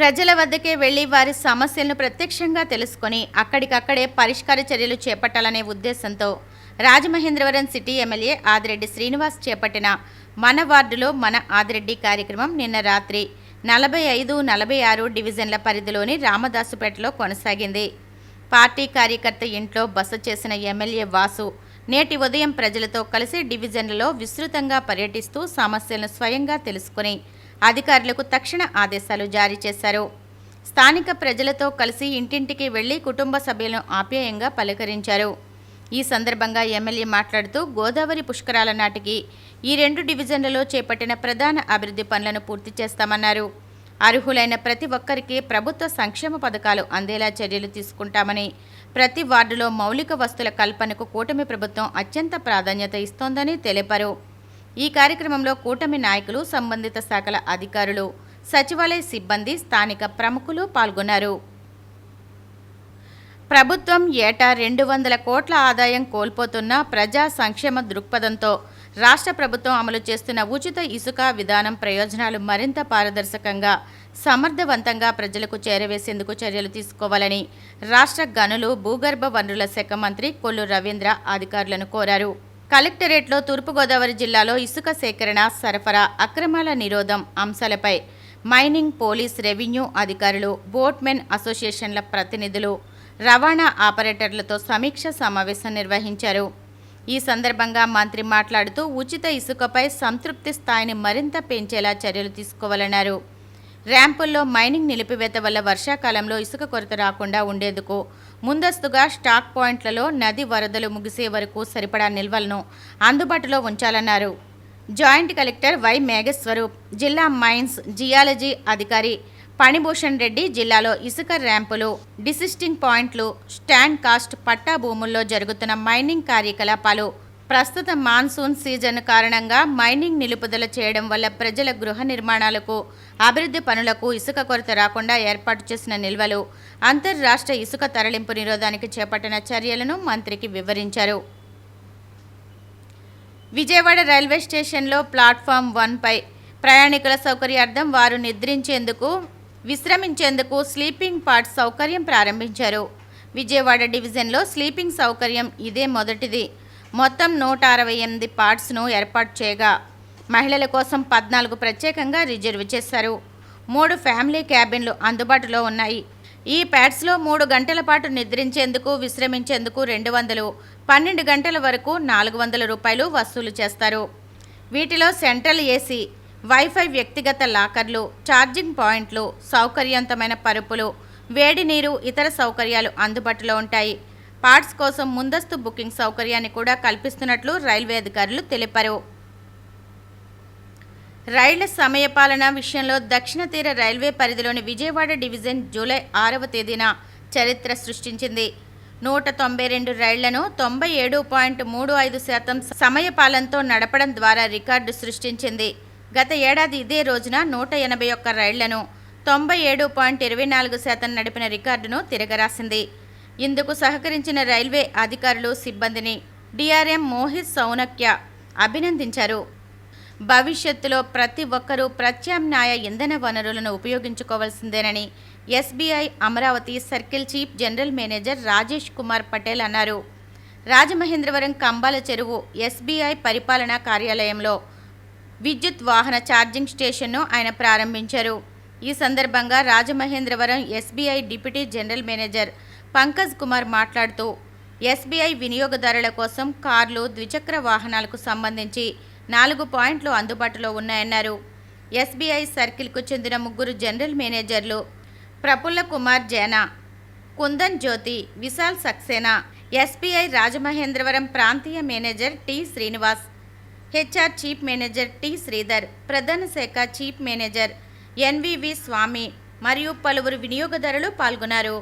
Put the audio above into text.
ప్రజల వద్దకే వెళ్లి వారి సమస్యలను ప్రత్యక్షంగా తెలుసుకొని అక్కడికక్కడే పరిష్కార చర్యలు చేపట్టాలనే ఉద్దేశంతో రాజమహేంద్రవరం సిటీ ఎమ్మెల్యే ఆదిరెడ్డి శ్రీనివాస్ చేపట్టిన మన వార్డులో మన ఆదిరెడ్డి కార్యక్రమం నిన్న రాత్రి 45, 46 డివిజన్ల పరిధిలోని రామదాసుపేటలో కొనసాగింది. పార్టీ కార్యకర్త ఇంట్లో బస చేసిన ఎమ్మెల్యే వాసు నేటి ఉదయం ప్రజలతో కలిసి డివిజన్లలో విస్తృతంగా పర్యటిస్తూ సమస్యలను స్వయంగా తెలుసుకుని అధికారులకు తక్షణ ఆదేశాలు జారీ చేశారు. స్థానిక ప్రజలతో కలిసి ఇంటింటికి వెళ్లి కుటుంబ సభ్యులను ఆప్యాయంగా పలకరించారు. ఈ సందర్భంగా ఎమ్మెల్యే మాట్లాడుతూ గోదావరి పుష్కరాల నాటికి ఈ 2 డివిజన్లలో చేపట్టిన ప్రధాన అభివృద్ధి పనులను పూర్తి చేస్తామన్నారు. అర్హులైన ప్రతి ఒక్కరికి ప్రభుత్వ సంక్షేమ పథకాలు అందేలా చర్యలు తీసుకుంటామని, ప్రతి వార్డులో మౌలిక వస్తువుల కల్పనకు కూటమి ప్రభుత్వం అత్యంత ప్రాధాన్యత ఇస్తోందని తెలిపారు. ఈ కార్యక్రమంలో కూటమి నాయకులు, సంబంధిత శాఖల అధికారులు, సచివాలయ సిబ్బంది, స్థానిక ప్రముఖులు పాల్గొన్నారు. ప్రభుత్వం ఏటా 200 కోట్ల ఆదాయం కోల్పోతున్న ప్రజా సంక్షేమ దృక్పథంతో రాష్ట్ర ప్రభుత్వం అమలు చేస్తున్న ఉచిత ఇసుక విధానం ప్రయోజనాలు మరింత పారదర్శకంగా, సమర్థవంతంగా ప్రజలకు చేరవేసేందుకు చర్యలు తీసుకోవాలని రాష్ట్ర గనులు, భూగర్భ వనరుల శాఖ మంత్రి కొల్లు రవీంద్ర అధికారులను కోరారు. కలెక్టరేట్లో తూర్పుగోదావరి జిల్లాలో ఇసుక సేకరణ, సరఫరా, అక్రమాల నిరోధం అంశాలపై మైనింగ్, పోలీస్, రెవెన్యూ అధికారులు, బోట్మెన్ అసోసియేషన్ల ప్రతినిధులు, రవాణా ఆపరేటర్లతో సమీక్ష సమావేశం నిర్వహించారు. ఈ సందర్భంగా మంత్రి మాట్లాడుతూ ఉచిత ఇసుకపై సంతృప్తి స్థాయిని మరింత పెంచేలా చర్యలు తీసుకోవాలన్నారు. ర్యాంపుల్లో మైనింగ్ నిలిపివేత వల్ల వర్షాకాలంలో ఇసుక కొరత రాకుండా ఉండేందుకు ముందస్తుగా స్టాక్ పాయింట్లలో నది వరదలు ముగిసే వరకు సరిపడా నిల్వలను అందుబాటులో ఉంచాలన్నారు. జాయింట్ కలెక్టర్ వై మేఘస్వరూప్, జిల్లా మైన్స్ జియాలజీ అధికారి పణిభూషణ్ రెడ్డి జిల్లాలో ఇసుక ర్యాంపులు, డిసిస్టింగ్ పాయింట్లు, స్టాండ్ కాస్ట్ పట్టా భూముల్లో జరుగుతున్న మైనింగ్ కార్యకలాపాలు, ప్రస్తుత మాన్సూన్ సీజన్ కారణంగా మైనింగ్ నిలుపుదల చేయడం వల్ల ప్రజల గృహ నిర్మాణాలకు, అభివృద్ధి పనులకు ఇసుక కొరత రాకుండా ఏర్పాటు చేసిన నిల్వలు, అంతర్రాష్ట్ర ఇసుక తరలింపు నిరోధానికి చేపట్టిన చర్యలను మంత్రికి వివరించారు. విజయవాడ రైల్వే స్టేషన్లో ప్లాట్ఫామ్ 1పై ప్రయాణికుల సౌకర్యార్థం వారు నిద్రించేందుకు, విశ్రమించేందుకు స్లీపింగ్ పార్ట్ సౌకర్యం ప్రారంభించారు. విజయవాడ డివిజన్లో స్లీపింగ్ సౌకర్యం ఇదే మొదటిది. మొత్తం 168 పార్ట్స్ను ఏర్పాటు చేయగా మహిళల కోసం 14 ప్రత్యేకంగా రిజర్వ్ చేశారు. 3 ఫ్యామిలీ క్యాబిన్లు అందుబాటులో ఉన్నాయి. ఈ ప్యాడ్స్లో 3 గంటల పాటు నిద్రించేందుకు, విశ్రమించేందుకు 200, 12 గంటల వరకు 400 రూపాయలు వసూలు చేస్తారు. వీటిలో సెంట్రల్ ఏసీ, వైఫై, వ్యక్తిగత లాకర్లు, ఛార్జింగ్ పాయింట్లు, సౌకర్యవంతమైన పరుపులు, వేడి నీరు, ఇతర సౌకర్యాలు అందుబాటులో ఉంటాయి. పార్ట్స్ కోసం ముందస్తు బుకింగ్ సౌకర్యాన్ని కూడా కల్పిస్తున్నట్లు రైల్వే అధికారులు తెలిపారు. రైళ్ల సమయపాలన విషయంలో దక్షిణ తీర రైల్వే పరిధిలోని విజయవాడ డివిజన్ జూలై 6వ తేదీన చరిత్ర సృష్టించింది. 192 రైళ్లను 97.35% సమయపాలనతో నడపడం ద్వారా రికార్డు సృష్టించింది. గత ఏడాది ఇదే రోజున 181 రైళ్లను 97.24% నడిపిన రికార్డును తిరగరాసింది. ఇందుకు సహకరించిన రైల్వే అధికారులు, సిబ్బందిని డిఆర్ఎం మోహిత్ సౌనక్య అభినందించారు. భవిష్యత్తులో ప్రతి ఒక్కరూ ప్రత్యామ్నాయ ఇంధన వనరులను ఉపయోగించుకోవాల్సిందేనని SBI Amaravati circle chief general manager Rajesh Kumar Patel అన్నారు. రాజమహేంద్రవరం కంబాల చెరువు ఎస్బీఐ పరిపాలనా కార్యాలయంలో విద్యుత్ వాహన ఛార్జింగ్ స్టేషన్ను ఆయన ప్రారంభించారు. ఈ సందర్భంగా Rajamahendravaram SBI deputy general manager Pankaj Kumar మాట్లాడుతూ ఎస్బీఐ వినియోగదారుల కోసం కార్లు, ద్విచక్ర వాహనాలకు సంబంధించి 4 పాయింట్లు అందుబాటులో ఉన్నాయన్నారు. ఎస్బీఐ సర్కిల్కు చెందిన 3 జనరల్ మేనేజర్లు ప్రఫుల్ల కుమార్ జైనా, కుందన్ జ్యోతి, విశాల్ సక్సేనా, ఎస్బీఐ రాజమహేంద్రవరం ప్రాంతీయ manager T Srinivas, HR chief manager T Sridhar, ప్రధాన శాఖ చీఫ్ మేనేజర్ ఎన్వివి స్వామి మరియు పలువురు వినియోగదారులు పాల్గొన్నారు.